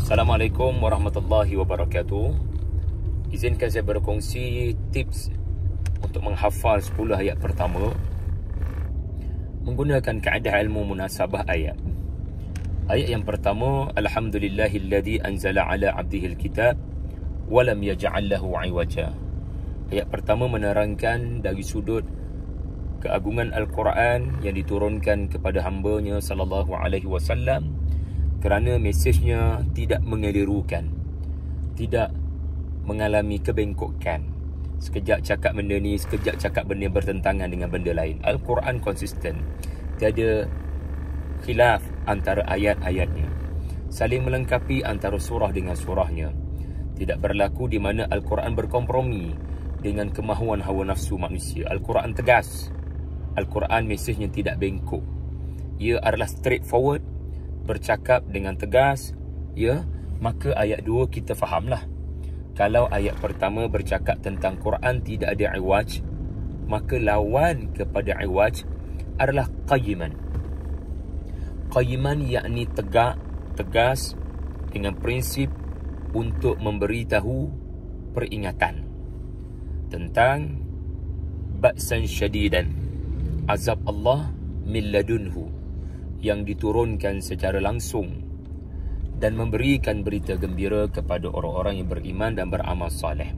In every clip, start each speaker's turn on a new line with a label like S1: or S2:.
S1: Assalamualaikum warahmatullahi wabarakatuh. Izinkan saya berkongsi tips untuk menghafal 10 ayat pertama menggunakan kaedah ilmu munasabah ayat. Ayat yang pertama, Alhamdulillahilladzi anzala ala abdihil kitab wa lam yaj'al lahu 'iwaja. Ayat pertama menerangkan dari sudut keagungan Al-Quran yang diturunkan kepada hamba-Nya sallallahu alaihi wasallam, kerana mesejnya tidak mengelirukan, tidak mengalami kebengkokan. Sekejap cakap benda ni, sekejap cakap benda bertentangan dengan benda lain. Al-Quran konsisten, tiada khilaf antara ayat-ayatnya, saling melengkapi antara surah dengan surahnya. Tidak berlaku di mana Al-Quran berkompromi dengan kemahuan hawa nafsu manusia. Al-Quran tegas, Al-Quran mesejnya tidak bengkok. Ia adalah straightforward, bercakap dengan tegas, ya. Maka ayat 2 kita fahamlah. Kalau ayat pertama bercakap tentang Quran tidak ada iwaj, maka lawan kepada iwaj adalah qayyiman. Qayyiman yakni tegak, tegas, dengan prinsip untuk memberitahu peringatan tentang ba'san syadidan, azab Allah min ladunhu, yang diturunkan secara langsung, dan memberikan berita gembira kepada orang-orang yang beriman dan beramal saleh.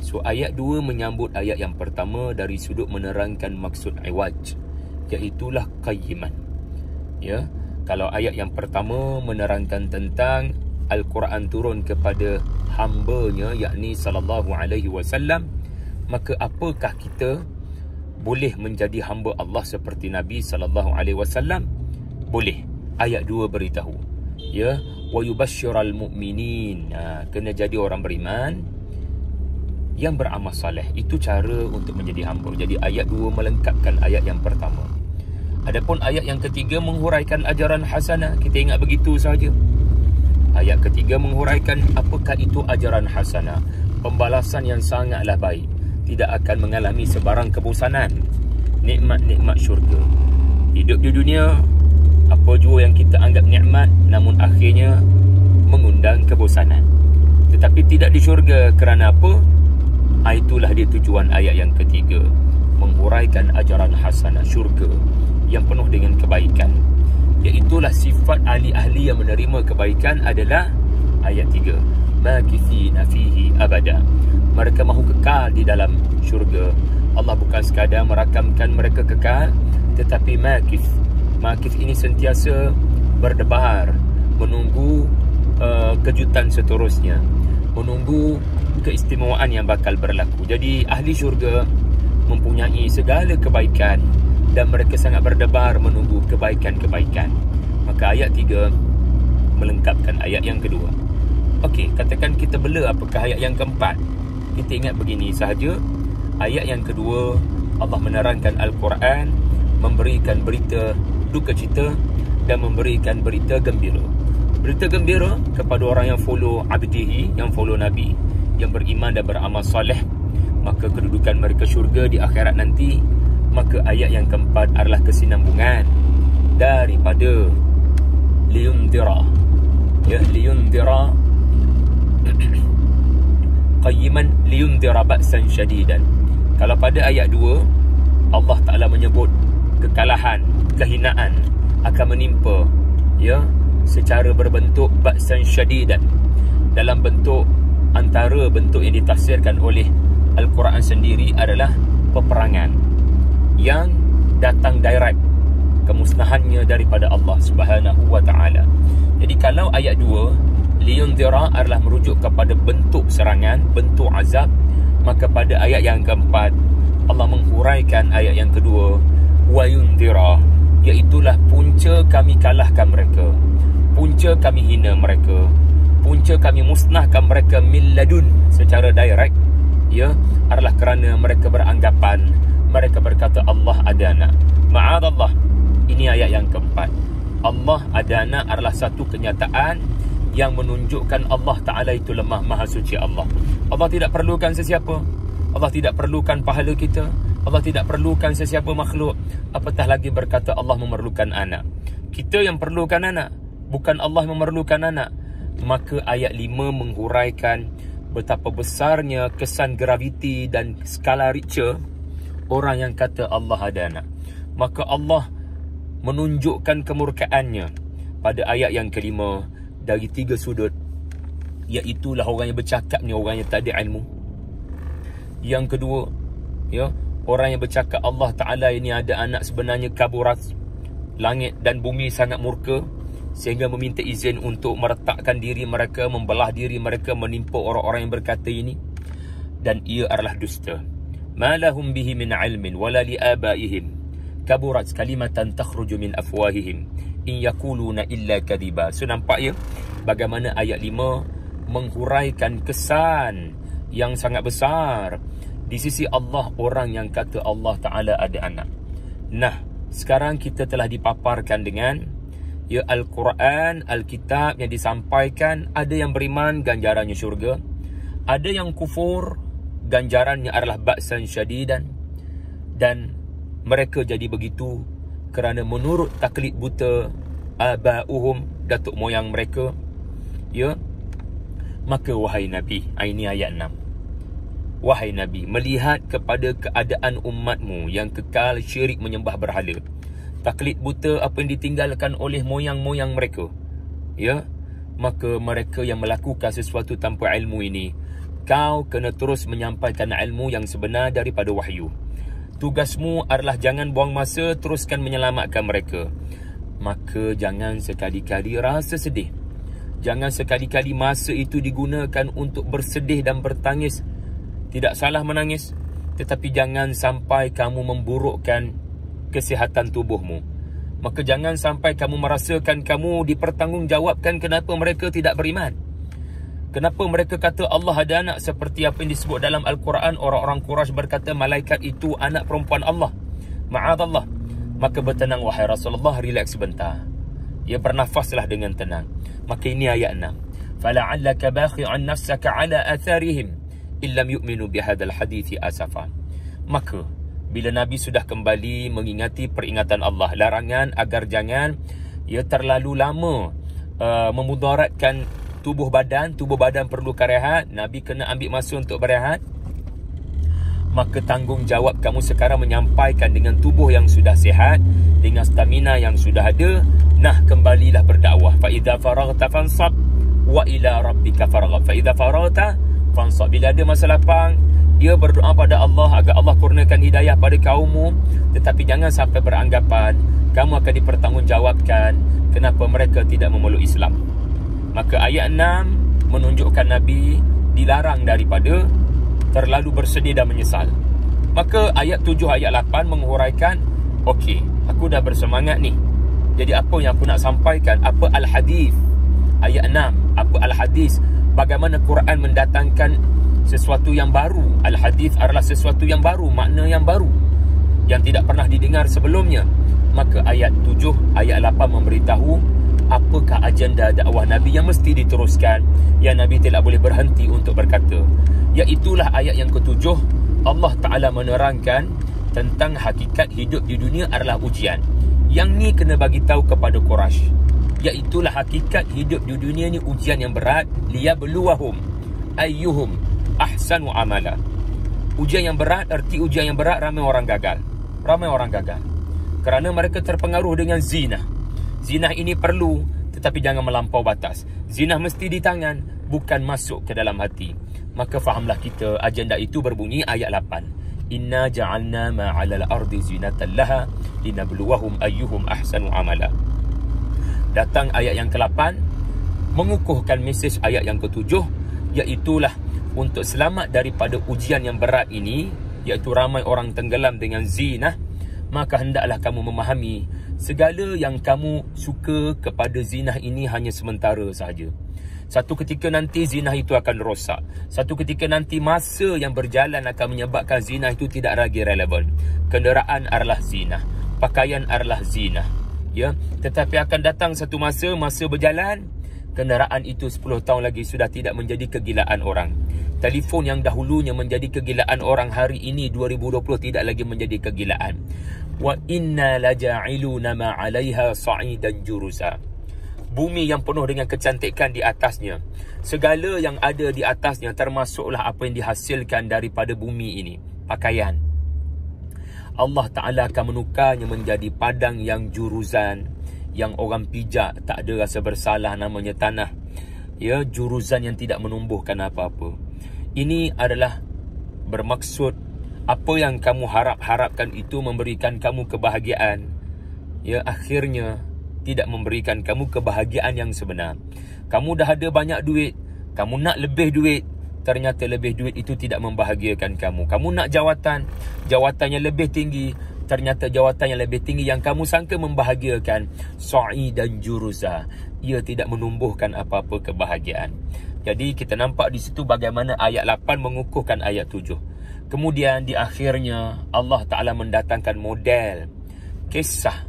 S1: So ayat 2 menyambut ayat yang pertama dari sudut menerangkan maksud iwaj, iaitulah qayyiman. Ya, kalau ayat yang pertama menerangkan tentang Al-Quran turun kepada hamba-Nya, yakni sallallahu alaihi wasallam, maka apakah kita boleh menjadi hamba Allah seperti Nabi sallallahu alaihi wasallam? Boleh. Ayat 2 beritahu, ya, wa yubashshiral mu'minin, kena jadi orang beriman yang beramal soleh. Itu cara untuk menjadi hamba. Jadi ayat 2 melengkapkan ayat yang pertama. Adapun ayat yang ketiga menghuraikan ajaran hasanah. Kita ingat begitu sahaja. Ayat ketiga menghuraikan apakah itu ajaran hasanah, pembalasan yang sangatlah baik, tidak akan mengalami sebarang kebosanan, nikmat-nikmat syurga. Hidup di dunia, apa jua yang kita anggap nikmat, namun akhirnya mengundang kebosanan. Tetapi tidak di syurga. Kerana apa? Itulah dia tujuan ayat yang ketiga, menghuraikan ajaran hasanah, syurga yang penuh dengan kebaikan. Iaitulah sifat ahli-ahli yang menerima kebaikan adalah ayat 3, makithina fihi abada. Mereka mahu kekal di dalam syurga. Allah bukan sekadar merakamkan mereka kekal, tetapi makith. Makith ini sentiasa berdebar, menunggu kejutan seterusnya, menunggu keistimewaan yang bakal berlaku. Jadi ahli syurga mempunyai segala kebaikan dan mereka sangat berdebar menunggu kebaikan-kebaikan. Maka ayat 3 melengkapkan ayat yang kedua. Okey, katakan kita bela apakah ayat yang keempat. Kita ingat begini sahaja. Ayat yang kedua, Allah menerangkan Al-Quran, memberikan berita duka cita dan memberikan berita gembira. Berita gembira kepada orang yang follow abdihi, yang follow Nabi, yang beriman dan beramal soleh, maka kedudukan mereka syurga di akhirat nanti. Maka ayat yang keempat adalah kesinambungan daripada liyundira, ya, liyundira qayyiman liyundira ba'san syadidan. Kalau pada ayat 2 Allah Ta'ala menyebut kekalahan, kehinaan akan menimpa, ya, secara berbentuk ba'san syadidan, dalam bentuk, antara bentuk yang ditafsirkan oleh Al-Quran sendiri adalah peperangan yang datang direct, kemusnahannya daripada Allah Subhanahu wa ta'ala. Jadi kalau ayat 2 liyundira adalah merujuk kepada bentuk serangan, bentuk azab, maka pada ayat yang keempat Allah menghuraikan ayat yang kedua, wa yundira, iaitulah punca kami kalahkan mereka, punca kami hina mereka, punca kami musnahkan mereka min ladun, secara direct, ya, adalah kerana mereka beranggapan, mereka berkata Allah ada anak. Ma'adallah. Ini ayat yang keempat. Allah ada anak adalah satu kenyataan yang menunjukkan Allah Ta'ala itu lemah, maha suci Allah. Allah tidak perlukan sesiapa. Allah tidak perlukan pahala kita. Allah tidak perlukan sesiapa makhluk. Apatah lagi berkata Allah memerlukan anak. Kita yang perlukan anak, bukan Allah memerlukan anak. Maka ayat 5 menghuraikan betapa besarnya kesan graviti dan skala Richter orang yang kata Allah ada anak. Maka Allah menunjukkan kemurkaannya pada ayat yang kelima dari 3 sudut. Iaitulah orang yang bercakap ni orang yang tak ada ilmu. Yang kedua, ya, orang yang bercakap Allah Ta'ala ini ada anak sebenarnya kaburat. Langit dan bumi sangat murka sehingga meminta izin untuk meretakkan diri mereka, membelah diri mereka, menimpa orang-orang yang berkata ini. Dan ia adalah dusta. Ma lahum bihi min ilmin wala li abaihim kaburat kalimatan takhruju min afwahihim in yaquluna illa kadhiba. So nampak ya bagaimana ayat 5 menghuraikan kesan yang sangat besar di sisi Allah orang yang kata Allah Ta'ala ada anak. Nah, sekarang kita telah dipaparkan dengan ya Al-Quran, Alkitab yang disampaikan. Ada yang beriman, ganjarannya syurga. Ada yang kufur, ganjarannya adalah ba'san syadidan. Dan mereka jadi begitu kerana menurut taklid buta aba'uhum, datuk moyang mereka. Ya, maka wahai Nabi, ini ayat 6. Wahai Nabi, melihat kepada keadaan umatmu yang kekal syirik menyembah berhala, taklid buta apa yang ditinggalkan oleh moyang-moyang mereka, ya, maka mereka yang melakukan sesuatu tanpa ilmu ini, kau kena terus menyampaikan ilmu yang sebenar daripada wahyu. Tugasmu adalah jangan buang masa, teruskan menyelamatkan mereka. Maka jangan sekali-kali rasa sedih. Jangan sekali-kali masa itu digunakan untuk bersedih dan bertangis. Tidak salah menangis, tetapi jangan sampai kamu memburukkan kesihatan tubuhmu. Maka jangan sampai kamu merasakan kamu dipertanggungjawabkan kenapa mereka tidak beriman. Kenapa mereka kata Allah ada anak, seperti apa yang disebut dalam Al-Quran. Orang-orang Quraisy berkata malaikat itu anak perempuan Allah. Ma'adallah. Maka bertenang wahai Rasulullah, relax sebentar. Ya, bernafaslah dengan tenang. Maka ini ayat 6. Fala'allaka bakhi'an nafsaka ala atharihim illam yu'minu bihadzal hadithi asafa. Maka bila Nabi sudah kembali mengingati peringatan Allah, larangan agar jangan ia terlalu lama memudaratkan tubuh badan perlu rehat. Nabi kena ambil masa untuk berehat. Maka tanggungjawab kamu sekarang menyampaikan dengan tubuh yang sudah sihat, dengan stamina yang sudah ada. Nah, kembalilah berdakwah. Fa idza faraghta fansab wa ila rabbika farghab. Fa idza faraghta fansab. Bila ada masa lapang, dia berdoa pada Allah agar Allah kurniakan hidayah pada kaummu. Tetapi jangan sampai beranggapan kamu akan dipertanggungjawabkan kenapa mereka tidak memeluk Islam. Maka ayat 6 menunjukkan Nabi dilarang daripada terlalu bersedih dan menyesal. Maka ayat 7, ayat 8 menghuraikan, okey, aku dah bersemangat ni. Jadi apa yang aku nak sampaikan? Apa al-hadis? Ayat 6, apa al-hadis? Bagaimana Quran mendatangkan sesuatu yang baru. Al-hadis adalah sesuatu yang baru, makna yang baru yang tidak pernah didengar sebelumnya. Maka ayat 7, ayat 8 memberitahu apakah agenda dakwah Nabi yang mesti diteruskan, yang Nabi tidak boleh berhenti untuk berkata. Iaitulah ayat yang ke-7. Allah Ta'ala menerangkan tentang hakikat hidup di dunia adalah ujian. Yang ni kena bagi tahu kepada Quraisy. Iaitulah hakikat hidup di dunia ni ujian yang berat. Liyabluwahum ayyuhum ahsanu amala. Ujian yang berat, arti ujian yang berat, ramai orang gagal. Ramai orang gagal kerana mereka terpengaruh dengan zina. Zina ini perlu, tetapi jangan melampau batas. Zina mesti di tangan, bukan masuk ke dalam hati. Maka fahamlah kita, agenda itu berbunyi ayat 8. Inna ja'alna ma'alal ardi zinatan laha linabluwahum ayyuhum ahsanu amala. Datang ayat yang ke-8 mengukuhkan mesej ayat yang ke-7, iaitulah untuk selamat daripada ujian yang berat ini, iaitu ramai orang tenggelam dengan zina. Maka hendaklah kamu memahami segala yang kamu suka kepada zina ini hanya sementara sahaja. Satu ketika nanti zina itu akan rosak. Satu ketika nanti masa yang berjalan akan menyebabkan zina itu tidak lagi relevan. Kenderaan adalah zina, pakaian adalah zina, ya. Tetapi akan datang satu masa berjalan, kenderaan itu 10 tahun lagi sudah tidak menjadi kegilaan orang. Telefon yang dahulunya menjadi kegilaan orang, hari ini 2020 tidak lagi menjadi kegilaan. Wa inna laja'iluna ma 'alaiha sa'idan jurusa. bumi yang penuh dengan kecantikan di atasnya. Segala yang ada di atasnya termasuklah apa yang dihasilkan daripada bumi ini, pakaian. Allah Ta'ala akan menukarnya menjadi padang yang juruzan, yang orang pijak tak ada rasa bersalah, namanya tanah. Ya, juruzan yang tidak menumbuhkan apa-apa. Ini adalah bermaksud apa yang kamu harapkan itu memberikan kamu kebahagiaan, ya, akhirnya tidak memberikan kamu kebahagiaan yang sebenar. Kamu dah ada banyak duit, kamu nak lebih duit, ternyata lebih duit itu tidak membahagiakan kamu. Kamu nak jawatan, jawatannya lebih tinggi, ternyata jawatan yang lebih tinggi yang kamu sangka membahagiakan, sa'i dan juruza, ia tidak menumbuhkan apa-apa kebahagiaan. Jadi kita nampak di situ bagaimana ayat 8 mengukuhkan ayat 7. Kemudian di akhirnya Allah Ta'ala mendatangkan model kisah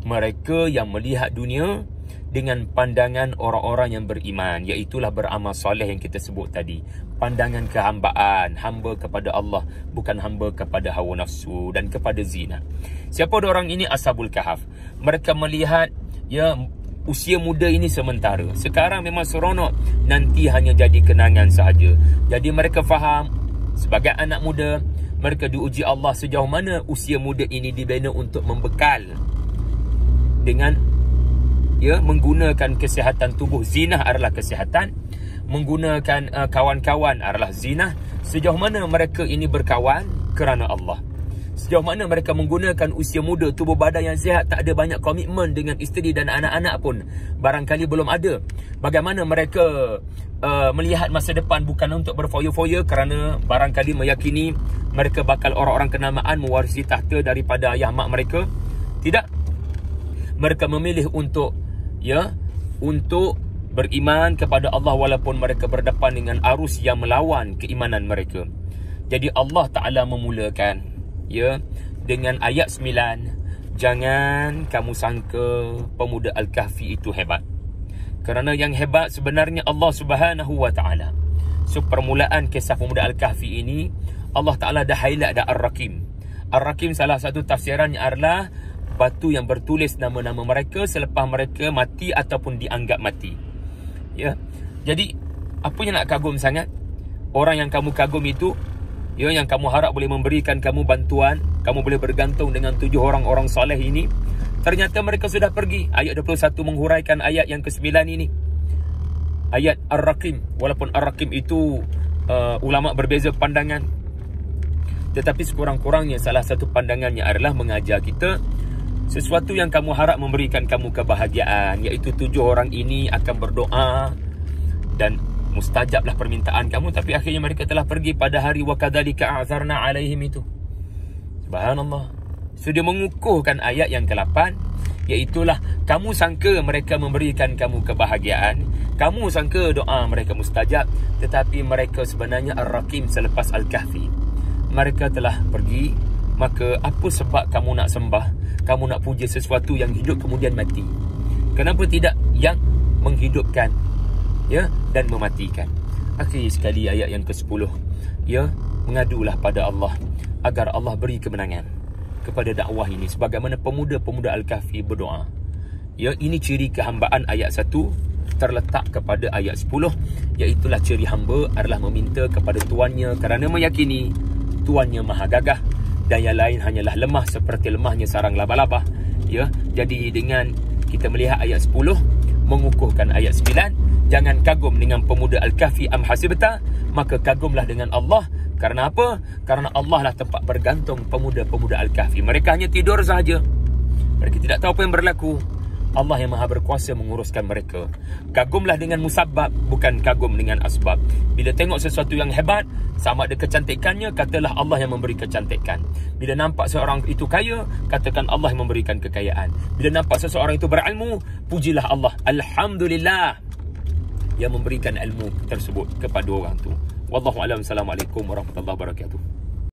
S1: mereka yang melihat dunia dengan pandangan orang-orang yang beriman, iaitulah beramal soleh yang kita sebut tadi. Pandangan kehambaan, hamba kepada Allah, bukan hamba kepada hawa nafsu dan kepada zina. Siapa orang ini? Ashabul Kahf. Mereka melihat, ya, usia muda ini sementara. Sekarang memang seronok, nanti hanya jadi kenangan sahaja. Jadi mereka faham, sebagai anak muda, mereka diuji Allah sejauh mana usia muda ini dibina untuk membekal dengan, ya, menggunakan kesihatan tubuh. Zina adalah kesihatan, menggunakan kawan-kawan adalah zina. Sejauh mana mereka ini berkawan kerana Allah, sejauh mana mereka menggunakan usia muda, tubuh badan yang sihat, tak ada banyak komitmen dengan isteri dan anak-anak pun barangkali belum ada. Bagaimana mereka melihat masa depan bukan untuk berfoya-foya, kerana barangkali meyakini mereka bakal orang-orang kenamaan mewarisi tahta daripada ayah mak mereka. Tidak. Mereka memilih untuk, ya, untuk beriman kepada Allah walaupun mereka berdepan dengan arus yang melawan keimanan mereka. Jadi Allah Ta'ala memulakan, ya, dengan ayat 9. Jangan kamu sangka pemuda Al-Kahfi itu hebat, kerana yang hebat sebenarnya Allah Subhanahu wa Ta'ala. So permulaan kisah pemuda Al-Kahfi ini Allah Ta'ala dah highlight dah Ar-Rakim. Ar-Rakim salah satu tafsirannya adalah batu yang bertulis nama-nama mereka selepas mereka mati ataupun dianggap mati. Ya. Jadi apa yang nak kagum sangat? Orang yang kamu kagum itu, ya, yang kamu harap boleh memberikan kamu bantuan, kamu boleh bergantung dengan 7 orang-orang soleh ini, ternyata mereka sudah pergi. Ayat 21 menghuraikan ayat yang ke-9 ini. Ayat Ar-Rakim. Walaupun Ar-Rakim itu ulama berbeza pandangan, tetapi sekurang-kurangnya salah satu pandangannya adalah mengajar kita sesuatu yang kamu harap memberikan kamu kebahagiaan, iaitu 7 orang ini akan berdoa dan mustajablah permintaan kamu, tapi akhirnya mereka telah pergi pada hari wa kadzalika a'zarna alaihim itu. Subhanallah. So dia mengukuhkan ayat yang ke-8, iaitulah kamu sangka mereka memberikan kamu kebahagiaan, kamu sangka doa mereka mustajab, tetapi mereka sebenarnya Ar-Rakim selepas Al-Kahfi. Mereka telah pergi. Maka apa sebab kamu nak sembah, kamu nak puja sesuatu yang hidup kemudian mati? Kenapa tidak yang menghidupkan, ya, dan mematikan? Akhir sekali ayat yang ke-10, ya, mengadulah pada Allah agar Allah beri kemenangan kepada dakwah ini, sebagaimana pemuda-pemuda Al-Kahfi berdoa. Ya, ini ciri kehambaan ayat 1 terletak kepada ayat 10, iaitulah ciri hamba adalah meminta kepada tuannya kerana meyakini tuannya maha gagah dan yang lain hanyalah lemah seperti lemahnya sarang laba-laba. Ya, jadi dengan kita melihat ayat 10 mengukuhkan ayat 9, jangan kagum dengan pemuda Al-Kahfi am hasibta, maka kagumlah dengan Allah. Karena apa? Karena Allah lah tempat bergantung pemuda-pemuda Al-Kahfi. Mereka hanya tidur sahaja, mereka tidak tahu apa yang berlaku. Allah yang maha berkuasa menguruskan mereka. Kagumlah dengan musabbab, bukan kagum dengan asbab. Bila tengok sesuatu yang hebat, sama ada kecantikannya, katalah Allah yang memberi kecantikan. Bila nampak seorang itu kaya, katakan Allah yang memberikan kekayaan. Bila nampak seseorang itu berilmu, pujilah Allah, Alhamdulillah, yang memberikan ilmu tersebut kepada orang tu. Wallahu a'lam. Assalamualaikum warahmatullahi wabarakatuh.